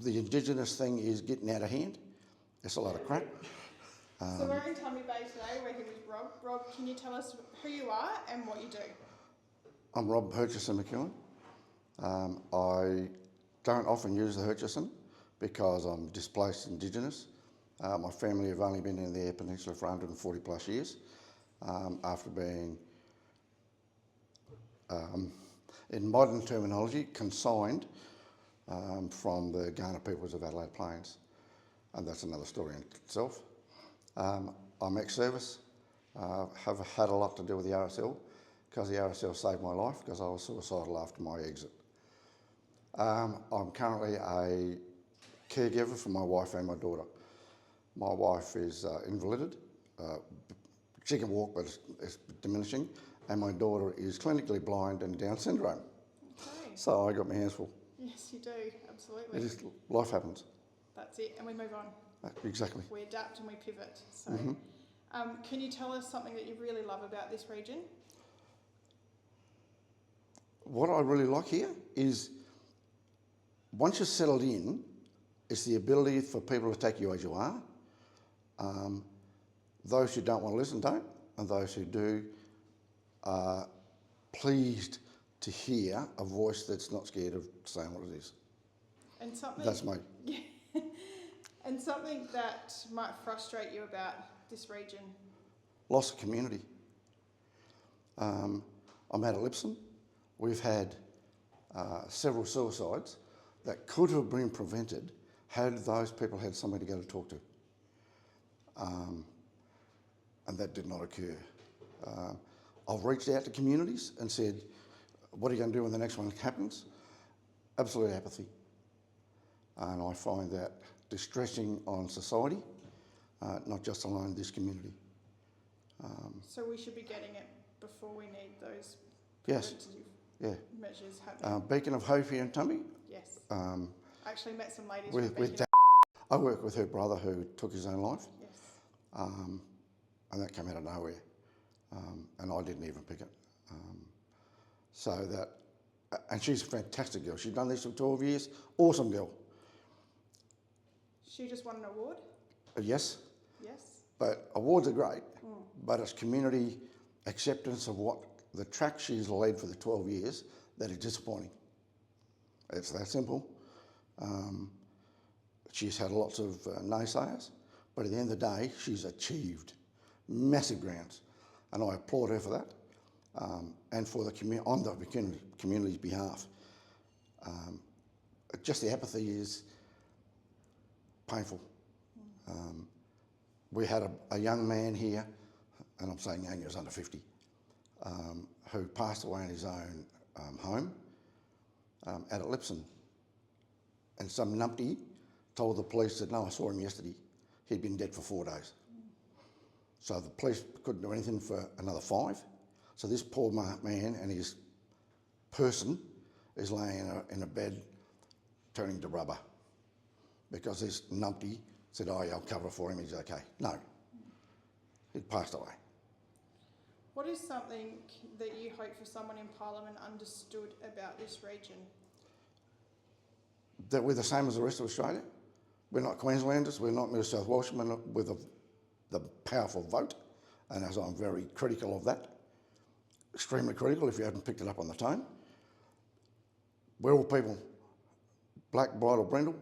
The Indigenous thing is getting out of hand. It's a lot of crap. So we're in Tumby Bay today. We're here with Rob. Rob, can you tell us who you are and what you do? I'm Rob Hutchison McEwen. I don't often use the Hutchison because I'm displaced Indigenous. My family have only been in the Eyre Peninsula for 140 plus years after being, in modern terminology, consigned from the Kaurna peoples of Adelaide Plains. And that's another story in itself. I'm ex-service, have had a lot to do with the RSL because the RSL saved my life because I was suicidal after my exit. I'm currently a caregiver for my wife and my daughter. My wife is invalided. She can walk, but it's diminishing. And my daughter is clinically blind and Down syndrome. Okay. So I got my hands full. Yes, you do, absolutely. Life happens. That's it, and we move on. Exactly. We adapt and we pivot. So, can you tell us something that you really love about this region? What I really like here is once you're settled in, it's the ability for people to take you as you are. Those who don't want to listen don't, and those who do are pleased to hear a voice that's not scared of saying what it is. And something that's me. And something that might frustrate you about this region? Loss of community. I'm at Lipson. We've had several suicides that could have been prevented had those people had somebody to go to talk to. And that did not occur. I've reached out to communities and said, what are you going to do when the next one happens? Absolute apathy. And I find that distressing on society, not just alone this community. So we should be getting it before we need those Yes. measures happening. Beacon of Hope here in Tumby. Yes. I actually met some ladies with I work with her brother who took his own life. Yes. And that came out of nowhere. And I didn't even pick it. And she's a fantastic girl. She's done this for 12 years. Awesome girl. She just won an award? Yes. Yes. But awards are great, but it's community acceptance of what the track she's led for the 12 years that is disappointing. It's that simple. She's had lots of naysayers, but at the end of the day, she's achieved massive grounds, and I applaud her for that. And for the on the community's behalf, just the apathy is painful. We had a young man here, and I'm saying young, he was under 50, who passed away in his own home at Lipson. And some numpty told the police that, no, I saw him yesterday. He'd been dead for 4 days. So the police couldn't do anything for another 5. So this poor man and his person is laying in a bed turning to rubber because this numpty said, oh yeah, I'll cover for him, he's okay. No, he'd passed away. What is something that you hope for someone in Parliament understood about this region? That we're the same as the rest of Australia. We're not Queenslanders, we're not New South Welshmen with the powerful vote, and as I'm very critical of that, extremely critical if you haven't picked it up on the tone. We're all people, black, bright or brindle.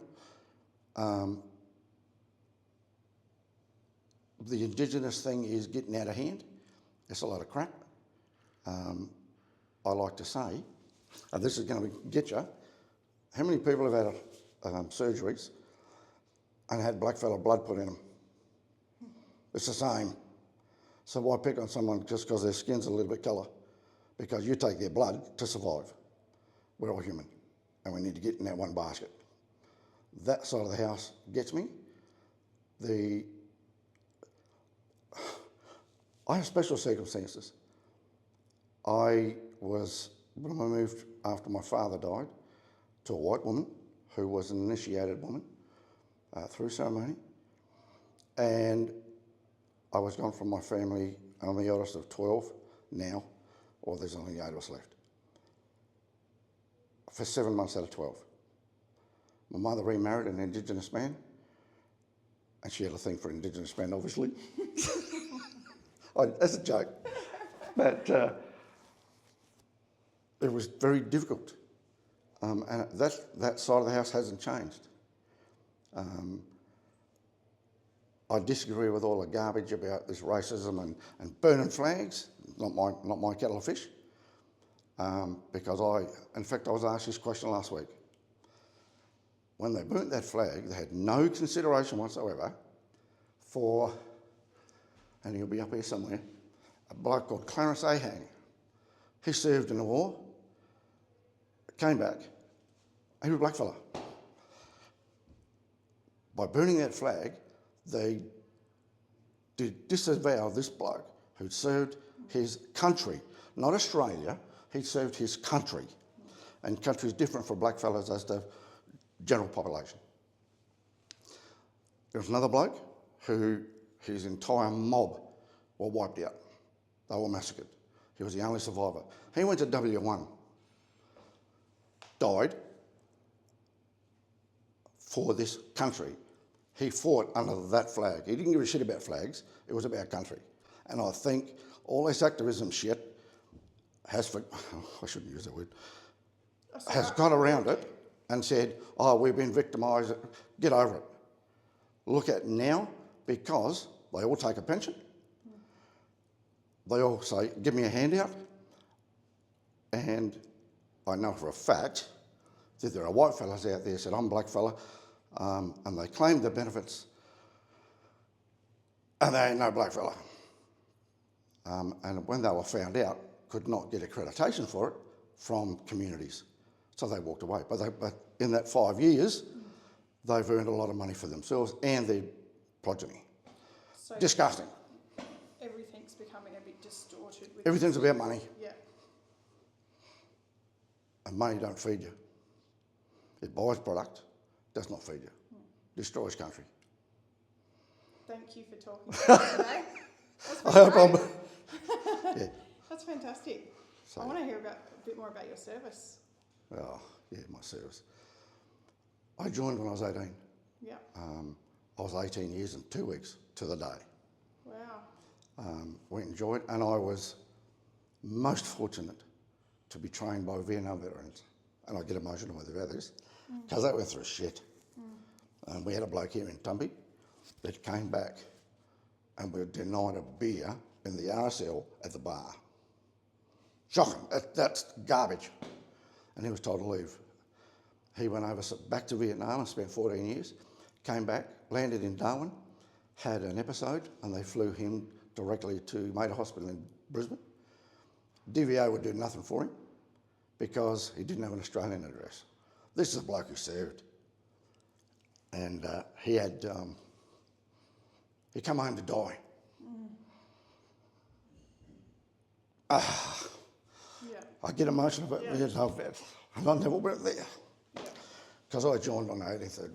The Indigenous thing is getting out of hand. It's a lot of crap. I like to say, and this is going to get you, how many people have had surgeries and had blackfellow blood put in them? It's the same. So why pick on someone just because their skin's a little bit colour? Because you take their blood to survive. We're all human, and we need to get in that one basket. That side of the house gets me. I have special circumstances. When I moved after my father died, to a white woman who was an initiated woman through ceremony, and I was gone from my family. I'm the eldest of 12 now, or there's only 8 of us left, for 7 months out of 12. My mother remarried an Indigenous man, and she had a thing for Indigenous men, obviously. That's a joke. But it was very difficult. And that side of the house hasn't changed. I disagree with all the garbage about this racism and burning flags. Not my kettle of fish. Because in fact, I was asked this question last week. When they burnt that flag, they had no consideration whatsoever for, and he'll be up here somewhere, a bloke called Clarence Ahang. He served in the war, came back, he was a blackfella. By burning that flag, they did disavow this bloke who'd served his country, not Australia, he'd served his country. And country is different for blackfellas as to general population. There was another bloke who his entire mob were wiped out. They were massacred. He was the only survivor. He went to W1, died for this country. He fought under that flag. He didn't give a shit about flags. It was about country. And I think all this activism shit I shouldn't use that word, has got around it and said, oh, we've been victimised, get over it. Look at now, because they all take a pension. They all say, give me a handout. And I know for a fact that there are white fellas out there said, I'm a black fella, and they claim the benefits, and they ain't no black fella. And when they were found out, could not get accreditation for it from communities. So they walked away. But in that 5 years, they've earned a lot of money for themselves and their progeny. So disgusting. Everything's becoming a bit distorted. Everything's about money. Yeah. And money don't feed you. It buys product, does not feed you. Destroys country. Thank you for talking to us today. I hope I'm... Yeah. That's fantastic. So, I want to hear a bit more about your service. Oh, yeah, my service. I joined when I was 18. Yeah. I was 18 years and 2 weeks to the day. Wow. We enjoyed, and I was most fortunate to be trained by Vietnam veterans. And I get emotional about this, because they went through shit. We had a bloke here in Tumby that came back and were denied a beer in the RSL at the bar. Shocking. That's garbage. And he was told to leave. He went over back to Vietnam and spent 14 years, came back, landed in Darwin, had an episode, and they flew him directly to Mater Hospital in Brisbane. DVA would do nothing for him because he didn't have an Australian address. This is a bloke who served. And he come home to die. Yeah. I get emotional about it, and I never went there. Because I joined on the 18th of